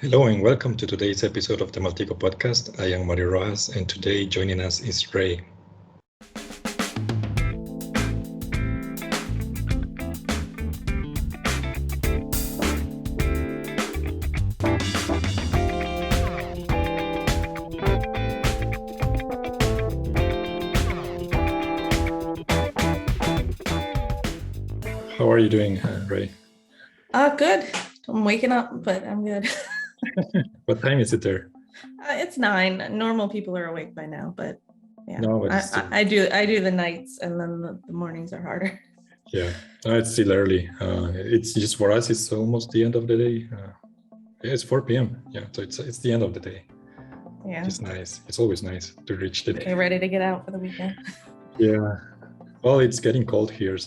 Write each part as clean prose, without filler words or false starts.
Hello and welcome to today's episode of the Maltico podcast. I am Mario Rojas and today joining us is Rae. How are you doing, Rae? Good. I'm waking up, but I'm good. What time is it there? It's 9. Normal people are awake by now, but yeah, No, but it's still... I do the nights, and then the mornings are harder. Yeah, no, it's still early. It's just for us. It's almost the end of the day. It's 4 p.m. Yeah, so it's the end of the day. Yeah, It's nice. It's always nice to reach the day. You're ready to get out for the weekend. Yeah. Well, it's getting cold here,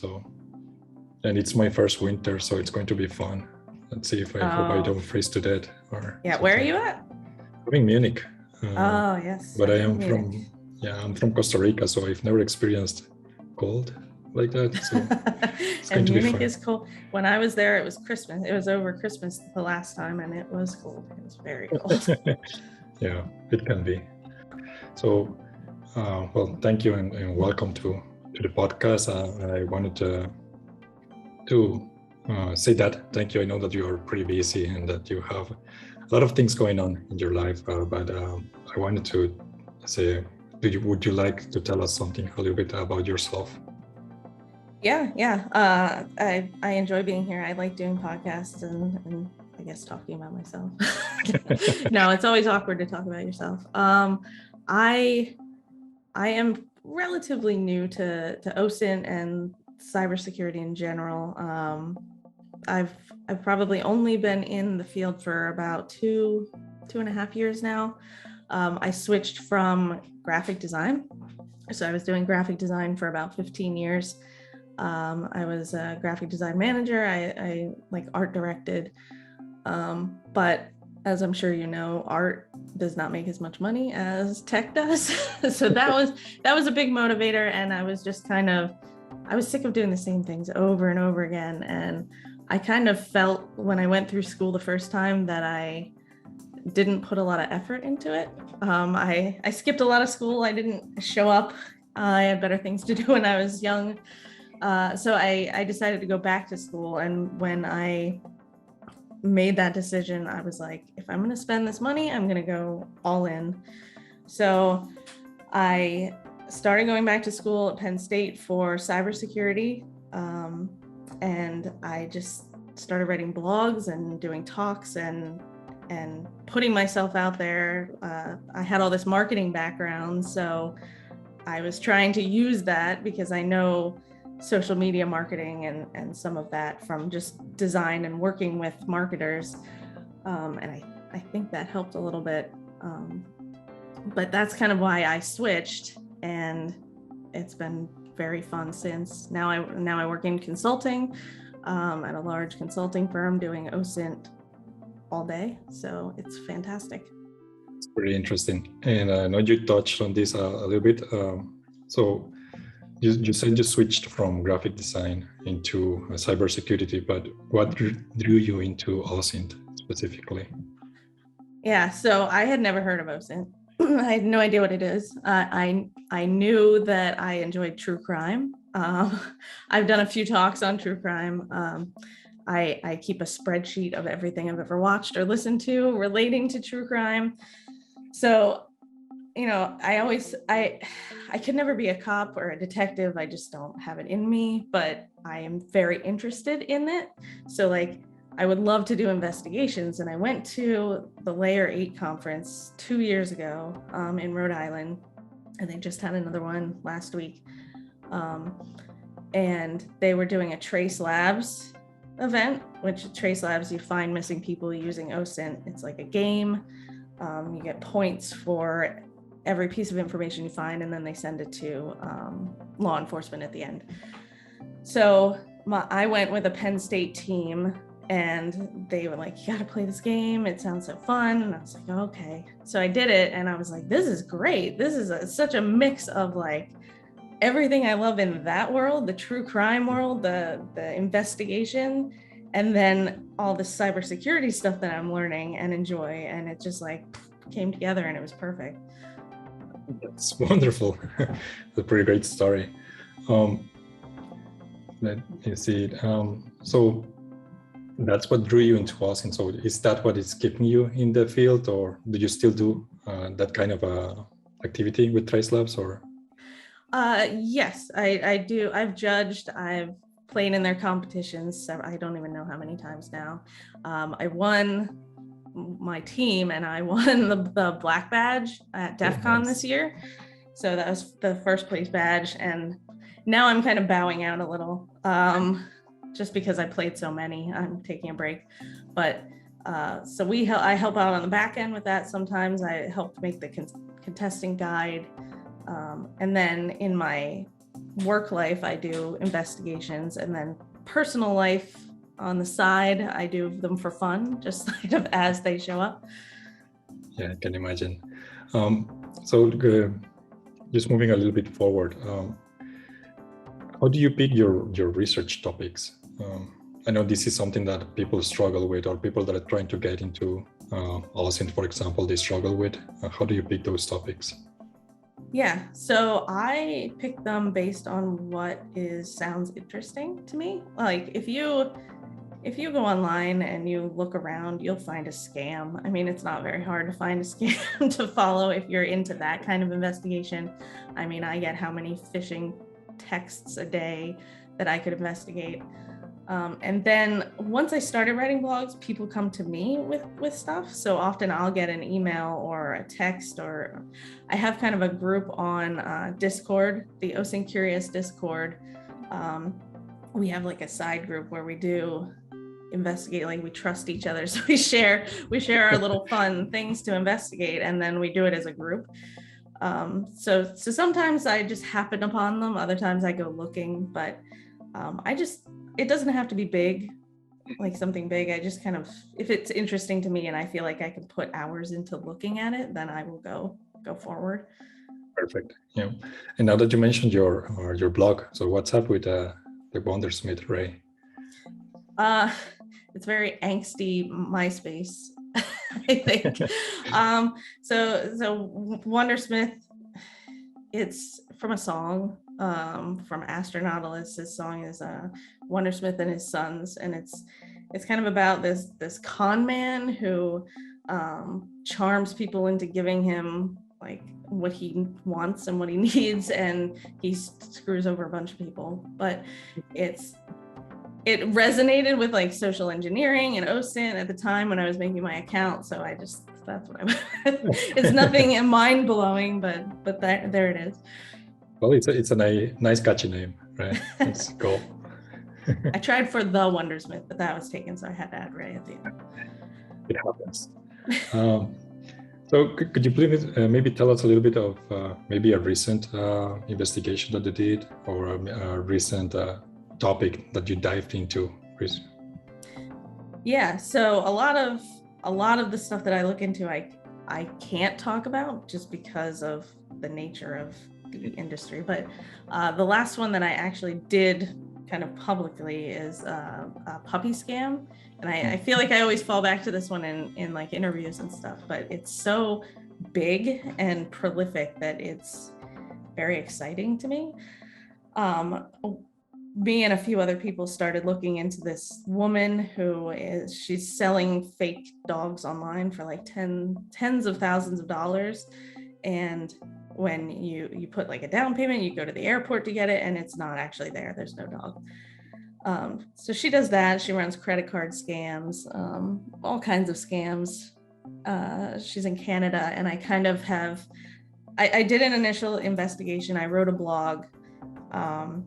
and it's my first winter, so it's going to be fun. Let's see if I hope I don't freeze to death. Or yeah, where are you at? I'm in Munich. Yes. But I'm from Costa Rica, so I've never experienced cold like that. So it's going and to be Munich fun. is cold. When I was there, it was Christmas. It was over Christmas the last time, and it was cold. It was very cold. Yeah, it can be. So, well, thank you and welcome to the podcast. I wanted to say that. Thank you. I know that you are pretty busy and that you have a lot of things going on in your life, but I wanted to say, would you like to tell us something a little bit about yourself? Yeah. I enjoy being here. I like doing podcasts and I guess talking about myself. No, it's always awkward to talk about yourself. I am relatively new to OSINT and cybersecurity in general. I've probably only been in the field for about two and a half years now. I switched from graphic design. So I was doing graphic design for about 15 years. I was a graphic design manager. I like art directed. But as I'm sure you know, art does not make as much money as tech does. So that was a big motivator. And I was just I was sick of doing the same things over and over again. And I kind of felt when I went through school the first time that I didn't put a lot of effort into it. I skipped a lot of school. I didn't show up. I had better things to do when I was young. So I decided to go back to school. And when I made that decision, I was like, if I'm going to spend this money, I'm going to go all in. So I started going back to school at Penn State for cybersecurity. And I just started writing blogs and doing talks and putting myself out there. I had all this marketing background, so I was trying to use that because I know social media marketing and some of that from just design and working with marketers. And I think that helped a little bit. But that's kind of why I switched, and it's been very fun since. Now I work in consulting at a large consulting firm doing OSINT all day. So it's fantastic. It's pretty interesting. And I know you touched on this a little bit. So you said you switched from graphic design into cybersecurity, but what drew you into OSINT specifically? Yeah, so I had never heard of OSINT. I had no idea what it is. I knew that I enjoyed true crime. I've done a few talks on true crime. I keep a spreadsheet of everything I've ever watched or listened to relating to true crime. So, I could never be a cop or a detective. I just don't have it in me, but I am very interested in it. So I would love to do investigations. And I went to the Layer 8 conference 2 years ago in Rhode Island, and they just had another one last week. And they were doing a Trace Labs event, which Trace Labs, you find missing people using OSINT. It's like a game. You get points for every piece of information you find, and then they send it to law enforcement at the end. So I went with a Penn State team, and they were like, you got to play this game. It sounds so fun. And I was like, oh, okay. So I did it, and I was like, this is great. This is such a mix of everything I love in that world, the true crime world, the investigation, and then all the cybersecurity stuff that I'm learning and enjoy, and it just like came together and it was perfect. That's wonderful. It's a pretty great story. Let me see. So that's what drew you into OSINT. So is that what is keeping you in the field, or do you still do that kind of activity with Trace Labs? Or Yes, I do. I've judged. I've played in their competitions. I don't even know how many times now. I won. My team and I won the black badge at DEF CON this year. So that was the first place badge. And now I'm kind of bowing out a little just because I played so many. I'm taking a break. But so I help out on the back end with that. Sometimes I help make the contesting guide. And then in my work life, I do investigations, and then personal life on the side, I do them for fun, just kind of as they show up. Yeah, I can imagine. So just moving a little bit forward, how do you pick your research topics? I know this is something that people struggle with, or people that are trying to get into OSINT, for example, they struggle with. How do you pick those topics? Yeah, so I pick them based on what sounds interesting to me. Like if you go online and you look around, you'll find a scam. I mean, it's not very hard to find a scam to follow if you're into that kind of investigation. I mean, I get how many phishing texts a day that I could investigate. And then once I started writing blogs, people come to me with stuff. So often I'll get an email or a text, or I have kind of a group on Discord, the OSINT Curious Discord. We have like a side group where we do investigate, like we trust each other. So we share our little fun things to investigate, and then we do it as a group. So sometimes I just happen upon them. Other times I go looking, but it doesn't have to be big, like something big. I just kind of, if it's interesting to me and I feel like I can put hours into looking at it, then I will go forward. Perfect. Yeah. And now that you mentioned your blog, so what's up with the Wondersmith Rae? It's very angsty MySpace, I think. So Wondersmith, it's from a song from Analyst. His song is Wondersmith and His Sons, and it's kind of about this con man who charms people into giving him like what he wants and what he needs, and he screws over a bunch of people. But it resonated with like social engineering and OSINT at the time when I was making my account. So that's what it's nothing mind-blowing, but there it is. Well, it's a nice catchy name, right? It's cool. I tried for the Wondersmith, but that was taken, so I had to add Rae at the end. It happens. So could you please maybe tell us a little bit of maybe a recent investigation that you did, or a recent topic that you dived into? Yeah, so a lot of the stuff that I look into, I can't talk about just because of the nature of the industry. But the last one that I actually did kind of publicly is a puppy scam. And I feel like I always fall back to this one in like interviews and stuff, but it's so big and prolific that it's very exciting to me. Me and a few other people started looking into this woman she's selling fake dogs online for like tens of thousands of dollars. And when you put like a down payment, you go to the airport to get it, and it's not actually there. There's no dog. So she does that. She runs credit card scams, all kinds of scams. She's in Canada, and I kind of I did an initial investigation. I wrote a blog, and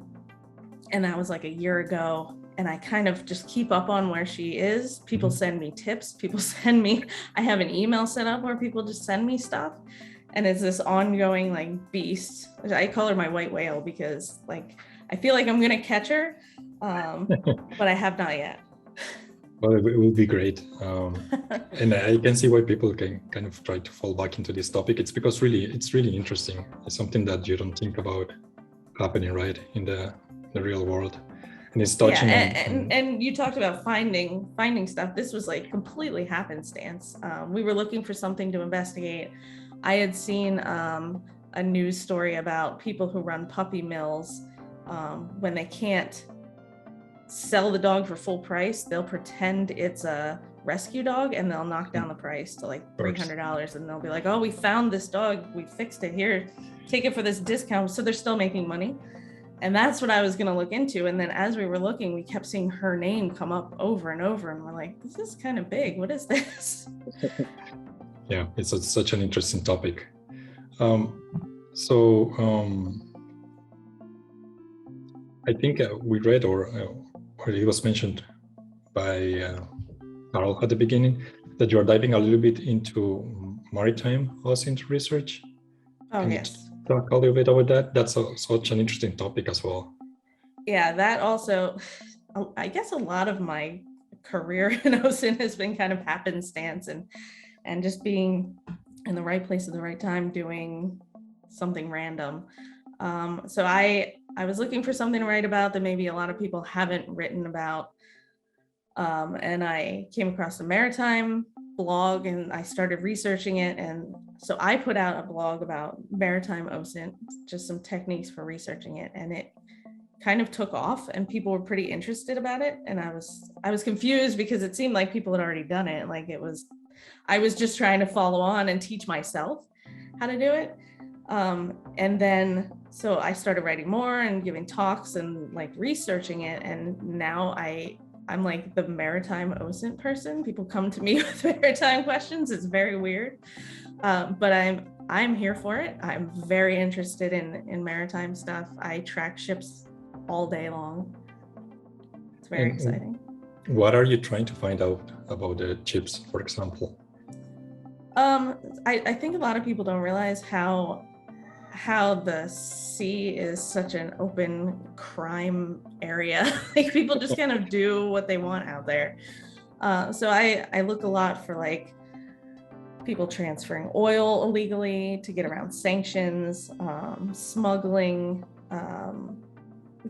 that was like a year ago. And I kind of just keep up on where she is. People send me tips. I have an email set up where people just send me stuff. And it's this ongoing like beast. I call her my white whale because like I feel like I'm gonna catch her, but I have not yet. Well, it will be great. And I can see why people can kind of try to fall back into this topic. It's because it's really interesting. It's something that you don't think about happening right in the real world. and it's Yeah, touching and you talked about finding stuff. This was like completely happenstance. We were looking for something to investigate. I had seen a news story about people who run puppy mills. When they can't sell the dog for full price, they'll pretend it's a rescue dog and they'll knock down the price to like $300, and they'll be like, oh, we found this dog, we fixed it, here, take it for this discount. So they're still making money. And that's what I was going to look into. And then as we were looking, we kept seeing her name come up over and over, and we're like, this is kind of big, what is this? Yeah, it's such an interesting topic. I think we read, or it was mentioned by Carl at the beginning, that you are diving a little bit into maritime OSINT research. Oh, Can yes. you talk a little bit about that? That's such an interesting topic as well. Yeah, that also, I guess a lot of my career in OSINT has been kind of happenstance and just being in the right place at the right time, doing something random. So I was looking for something to write about that maybe a lot of people haven't written about. And I came across a maritime blog and I started researching it. And so I put out a blog about maritime OSINT, just some techniques for researching it. And it kind of took off and people were pretty interested about it. And I was confused because it seemed like people had already done it. Like I was just trying to follow on and teach myself how to do it. And then, so I started writing more and giving talks and like researching it. And now I'm like the maritime OSINT person. People come to me with maritime questions. It's very weird. But I'm here for it. I'm very interested in maritime stuff. I track ships all day long. It's very exciting. What are you trying to find out about the ships, for example? I think a lot of people don't realize how the sea is such an open crime area. Like people just kind of do what they want out there. So I look a lot for like people transferring oil illegally to get around sanctions, smuggling,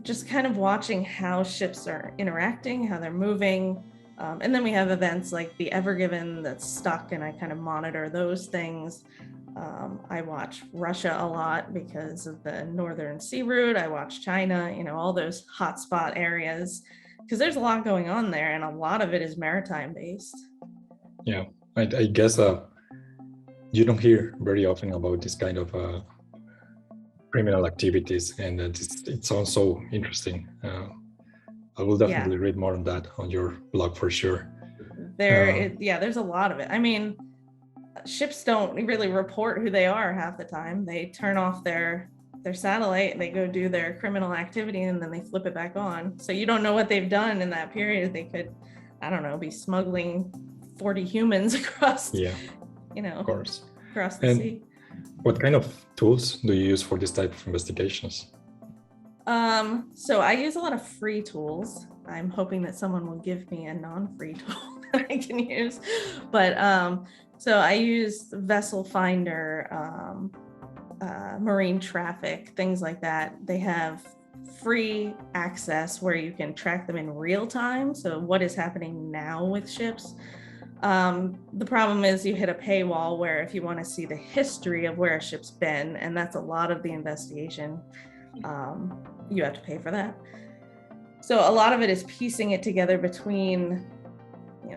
just kind of watching how ships are interacting, how they're moving. And then we have events like the Ever Given that's stuck, and I kind of monitor those things. I watch Russia a lot because of the Northern Sea Route. I watch China, all those hotspot areas, because there's a lot going on there, and a lot of it is maritime based. Yeah, I guess you don't hear very often about this kind of criminal activities, and it sounds so interesting. I will definitely read more on that on your blog for sure. There's a lot of it. I mean, ships don't really report who they are half the time. They turn off their satellite and they go do their criminal activity, and then they flip it back on. So you don't know what they've done in that period. They could, I don't know, be smuggling 40 humans across, of course, across the sea. What kind of tools do you use for this type of investigations? So I use a lot of free tools. I'm hoping that someone will give me a non-free tool that I can use. But so I use Vessel Finder, marine traffic, things like that. They have free access where you can track them in real time. So what is happening now with ships? The problem is you hit a paywall where if you want to see the history of where a ship's been, and that's a lot of the investigation, you have to pay for that. So a lot of it is piecing it together between,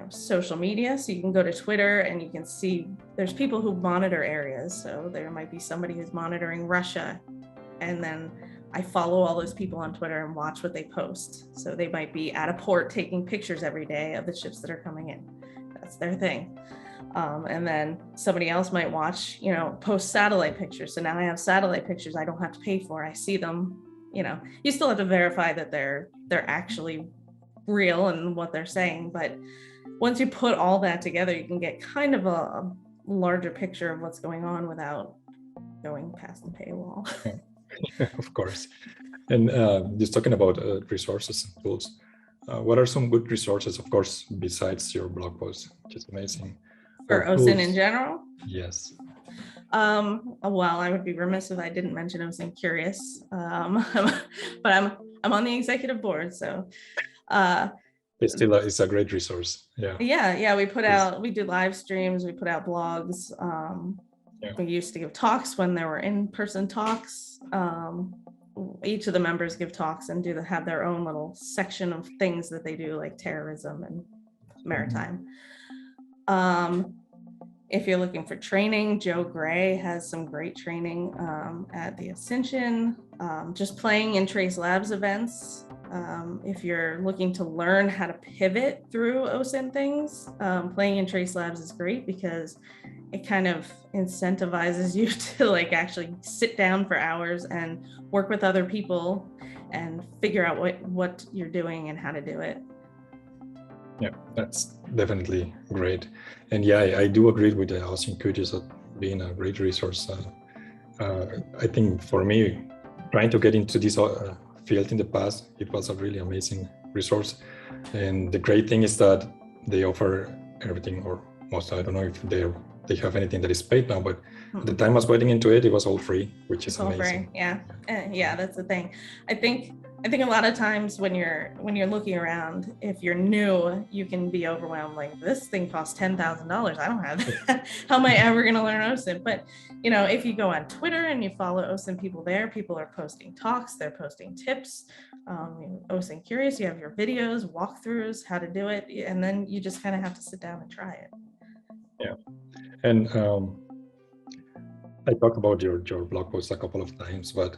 social media. So you can go to Twitter and you can see there's people who monitor areas. So there might be somebody who's monitoring Russia, and then I follow all those people on Twitter and watch what they post. So they might be at a port taking pictures every day of the ships that are coming in. That's their thing. And then somebody else might watch, post satellite pictures. So now I have satellite pictures I don't have to pay for. I see them, you still have to verify that they're actually real and what they're saying. But once you put all that together, you can get kind of a larger picture of what's going on without going past the paywall. Of course. And just talking about resources and tools, what are some good resources, of course, besides your blog post, which is amazing? For OSINT in general? Yes. Well, I would be remiss if I didn't mention OSINT Curious. But I'm on the executive board, so it's a great resource. Yeah. We do live streams, we put out blogs. We used to give talks when there were in-person talks. Each of the members give talks and have their own little section of things that they do, like terrorism and maritime. If you're looking for training, Joe Gray has some great training at the Ascension, just playing in Trace Labs events. If you're looking to learn how to pivot through OSINT things, playing in Trace Labs is great because it kind of incentivizes you to like actually sit down for hours and work with other people and figure out what you're doing and how to do it. Yeah, that's definitely great. And yeah, I do agree with the OSINT Curious as being a great resource. I think for me, trying to get into this field in the past, it was a really amazing resource. And the great thing is that they offer everything, or most, I don't know if they have anything that is paid now, but at the time I was getting into it, it was all free, which is amazing. Free. Yeah, that's the thing. I think a lot of times when you're looking around, if you're new, you can be overwhelmed. Like, this thing costs $10,000. I don't have that. How am I ever going to learn OSINT? But if you go on Twitter and you follow OSINT people there, people are posting talks, they're posting tips. OSINT Curious, you have your videos, walkthroughs, how to do it, and then you just kind of have to sit down and try it. Yeah, and I talked about your blog post a couple of times, but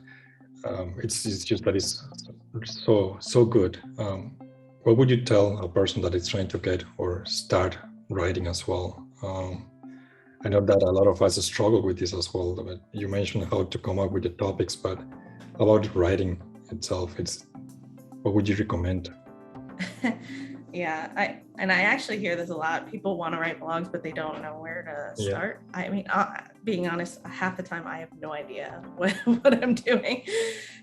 it's just that it's so good. What would you tell a person that is trying to get or start writing as well? I know that a lot of us struggle with this as well. But you mentioned how to come up with the topics, but about writing itself, what would you recommend? Yeah, I actually hear this a lot. People want to write blogs, but they don't know where to start. I mean, being honest, half the time I have no idea what I'm doing.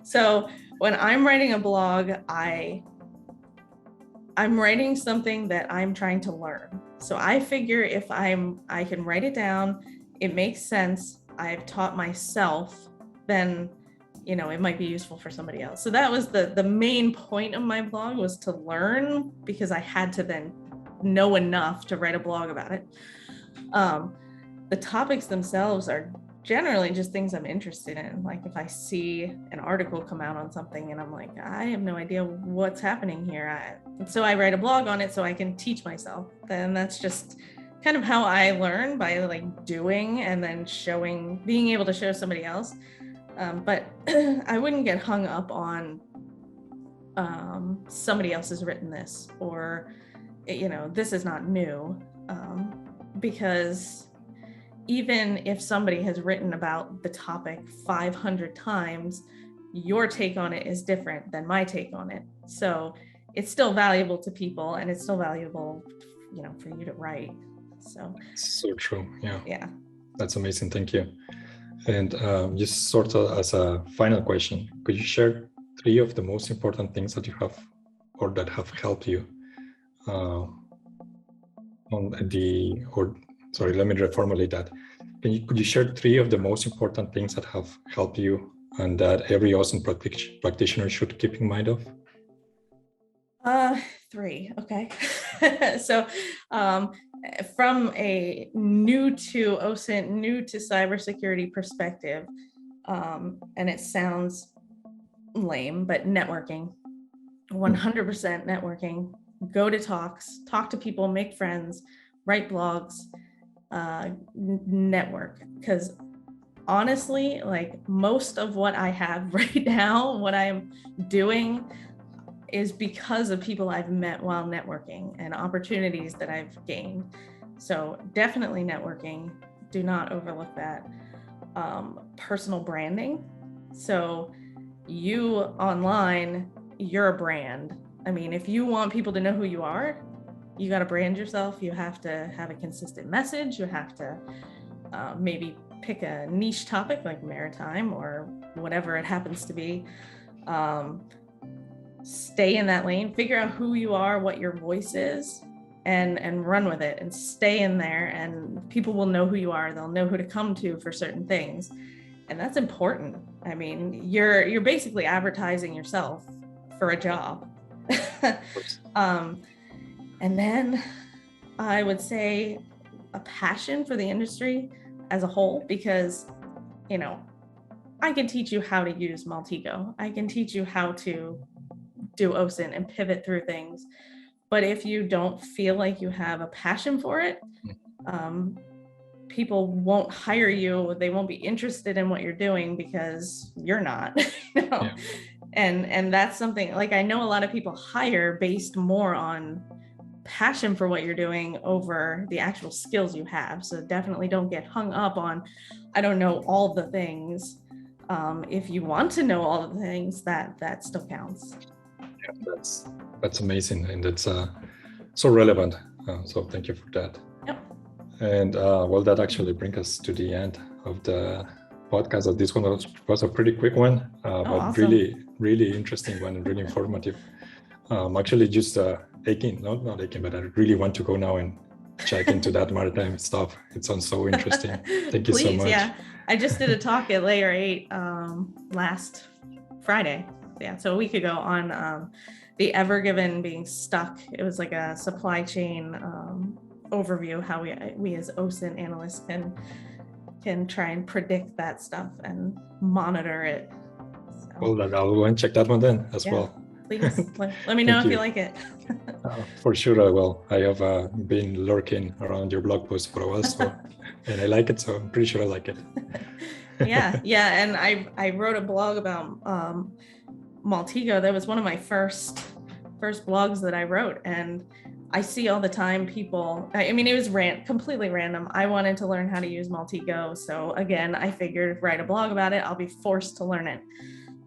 So when I'm writing a blog, I'm writing something that I'm trying to learn. So I figure if I can write it down, it makes sense, I've taught myself, then it might be useful for somebody else. So that was the main point of my blog, was to learn, because I had to then know enough to write a blog about it. The topics themselves are generally just things I'm interested in. Like if I see an article come out on something and I'm like, I have no idea what's happening here. So I write a blog on it so I can teach myself. Then that's just kind of how I learn, by like doing and then being able to show somebody else. But I wouldn't get hung up on somebody else has written this, or this is not new, because even if somebody has written about the topic 500 times, your take on it is different than my take on it. So it's still valuable to people, and it's still valuable, for you to write. So true. Yeah. That's amazing. Thank you. And just sort of as a final question, could you share 3 of the most important things that you have, or that have helped you let me reformulate that. Could you share 3 of the most important things that have helped you and that every OSINT practitioner should keep in mind of? 3, okay. So from a new to OSINT, new to cybersecurity perspective, and it sounds lame, but networking, 100% networking. Go to talks, talk to people, make friends, write blogs, network. Because honestly, like most of what I have right now, what I'm doing, is because of people I've met while networking and opportunities that I've gained. So definitely networking. Do not overlook that. Personal branding. So you online, you're a brand. I mean, if you want people to know who you are, you got to brand yourself. You have to have a consistent message. You have to maybe pick a niche topic like maritime or whatever it happens to be. Stay in that lane, figure out who you are, what your voice is, and run with it, and stay in there, and people will know who you are. They'll know who to come to for certain things. And that's important. I mean, you're basically advertising yourself for a job. And then I would say a passion for the industry as a whole, because, you know, I can teach you how to use Maltego. I can teach you how to do OSINT and pivot through things. But if you don't feel like you have a passion for it, people won't hire you. They won't be interested in what you're doing because you're not. You know? Yeah. And that's something, like, I know a lot of people hire based more on passion for what you're doing over the actual skills you have. So definitely don't get hung up on, I don't know all the things. If you want to know all the things, that still counts. Yeah, that's amazing, and that's so relevant. So thank you for that. Yep. And well, that actually brings us to the end of the podcast. This one was a pretty quick one, but awesome. really interesting one and really informative. Actually, just aching, not aching, but I really want to go now and check into that maritime stuff. It sounds so interesting. Thank you so much. Yeah, I just did a talk at Layer 8 last Friday. Yeah, so a week ago on the Ever Given being stuck. It was like a supply chain overview, how we as OSINT analysts can try and predict that stuff and monitor it. So, well, I'll go and check that one then as well. Please let me know if you like it. For sure I will. I have been lurking around your blog post for a while, so and I like it, so I'm pretty sure I like it. yeah, and I wrote a blog about Maltego. That was one of my first blogs that I wrote, and I see all the time people, I mean, it was completely random. I wanted to learn how to use Maltego, so again, I figured write a blog about it, I'll be forced to learn it.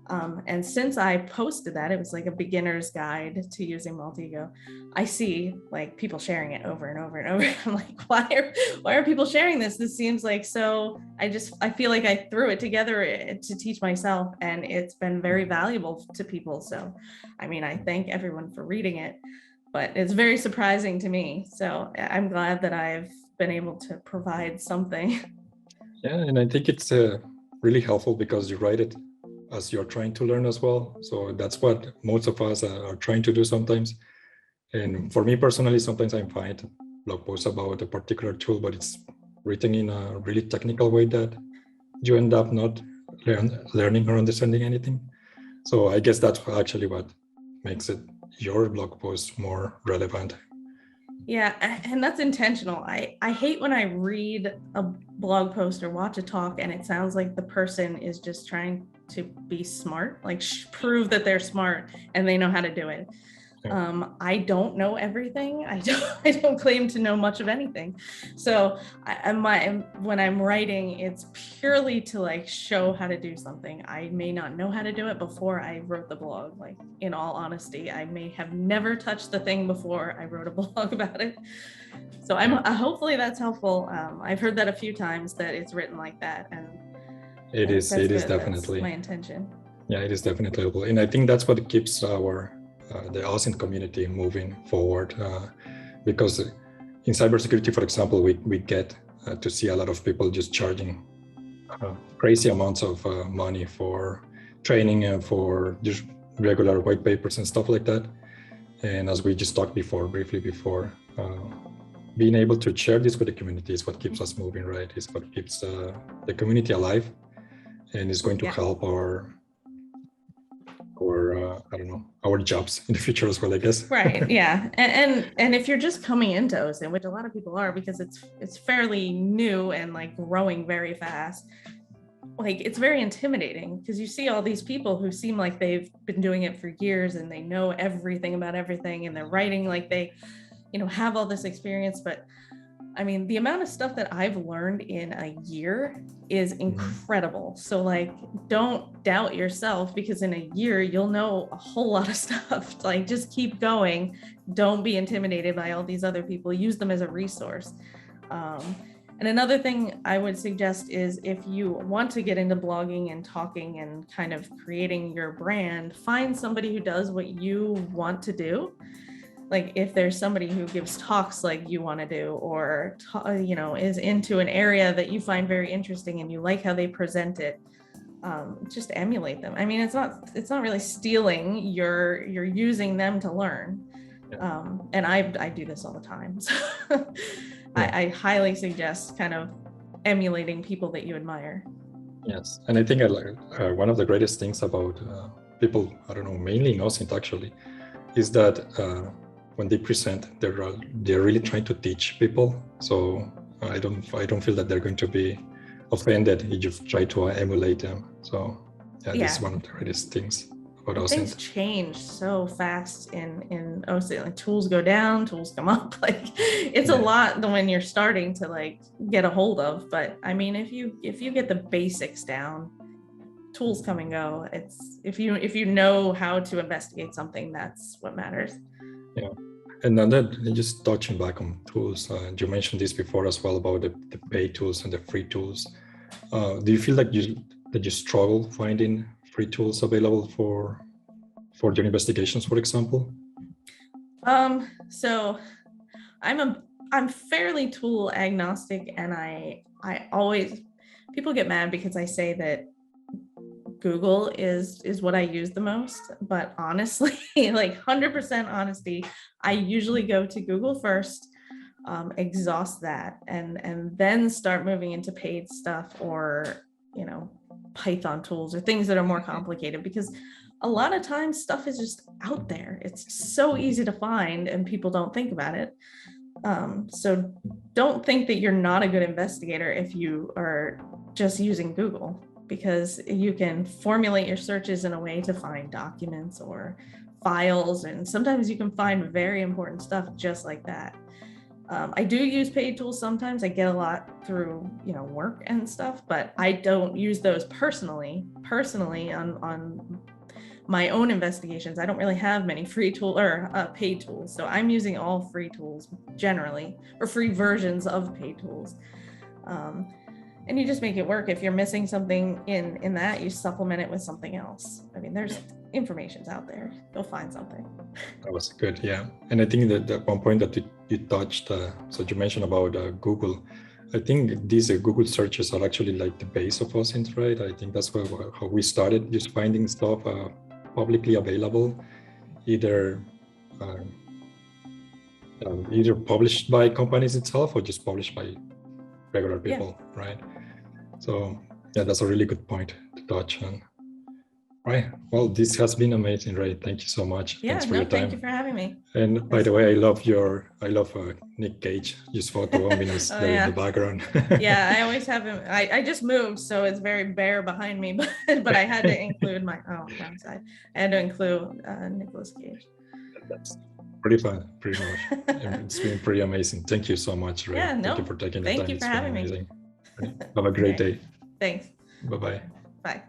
And since I posted that, it was like a beginner's guide to using Maltego. I see like people sharing it over and over and over. I'm like, why are people sharing this? This seems like so. I feel like I threw it together to teach myself, and it's been very valuable to people. So, I mean, I thank everyone for reading it, but it's very surprising to me. So I'm glad that I've been able to provide something. Yeah, and I think it's really helpful because you write it as you're trying to learn as well. So that's what most of us are trying to do sometimes. And for me personally, sometimes I find blog posts about a particular tool, but it's written in a really technical way that you end up not learning or understanding anything. So I guess that's actually what makes it your blog post more relevant. Yeah, and that's intentional. I hate when I read a blog post or watch a talk and it sounds like the person is just trying to be smart, like prove that they're smart and they know how to do it. I don't know everything. I don't claim to know much of anything. So when I'm writing, it's purely to like show how to do something. I may not know how to do it before I wrote the blog. Like, in all honesty, I may have never touched the thing before I wrote a blog about it. So hopefully that's helpful. I've heard that a few times that it's written like that, and it is definitely that's my intention. Yeah, it is definitely helpful, and I think that's what keeps the OSINT community moving forward, because in cybersecurity, for example, we get to see a lot of people just charging crazy amounts of money for training and for just regular white papers and stuff like that. And as we just talked briefly before, being able to share this with the community is what keeps us moving, right? Is what keeps the community alive, and is going to help our jobs in the future as well, I guess. Right. Yeah. And if you're just coming into OSINT, which a lot of people are, because it's fairly new and like growing very fast, like it's very intimidating because you see all these people who seem like they've been doing it for years and they know everything about everything and they're writing like they, have all this experience. But I mean, the amount of stuff that I've learned in a year is incredible. So like, don't doubt yourself, because in a year, you'll know a whole lot of stuff. Like, just keep going. Don't be intimidated by all these other people. Use them as a resource. And another thing I would suggest is, if you want to get into blogging and talking and kind of creating your brand, find somebody who does what you want to do. Like, if there's somebody who gives talks like you want to do, or, is into an area that you find very interesting and you like how they present it, just emulate them. I mean, it's not really stealing. You're using them to learn. And I do this all the time. So I highly suggest kind of emulating people that you admire. Yes, and I think one of the greatest things about people, I don't know, mainly in OSINT actually, is that when they present, they're really trying to teach people. So I don't feel that they're going to be offended if you try to emulate them. So this is one of the greatest things about OSINT. Things change so fast in OSINT. Like tools go down, tools come up. Like it's a lot when you're starting to like get a hold of. But I mean, if you get the basics down, tools come and go. It's if you know how to investigate something, that's what matters. Yeah. And then just touching back on tools, you mentioned this before as well about the paid tools and the free tools. Do you feel like you struggle finding free tools available for your investigations, for example? So I'm fairly tool agnostic, and I always, people get mad because I say that Google is what I use the most, but honestly, like 100% honesty, I usually go to Google first, exhaust that, and then start moving into paid stuff, or Python tools or things that are more complicated, because a lot of times stuff is just out there. It's so easy to find and people don't think about it. So don't think that you're not a good investigator if you are just using Google, because you can formulate your searches in a way to find documents or files, and sometimes you can find very important stuff just like that. I do use paid tools sometimes. I get a lot through work and stuff, but I don't use those personally on my own investigations. I don't really have many free tool or paid tools, so I'm using all free tools generally, or free versions of paid tools. And you just make it work. If you're missing something in that, you supplement it with something else. I mean, there's information's out there. You'll find something. That was good, yeah. And I think that one point that you touched, so you mentioned about Google. I think these Google searches are actually like the base of OSINT, right? I think that's how we started, just finding stuff publicly available, either published by companies itself or just published by regular people, right? So that's a really good point to touch on. Right. Well, this has been amazing, Rae. Thank you so much. Yeah, thanks for your time. Thank you for having me. And by the way, I love Nick Cage, just photo ominous there in the background. Yeah, I always have him. I just moved, so it's very bare behind me, but I had to include wrong side. I had to include Nicolas Cage. That's pretty fun, pretty much. It's been pretty amazing. Thank you so much, Rae. Yeah, Thank you for taking the time. Thank you for having me. Have a great day. Thanks. Bye-bye. Bye.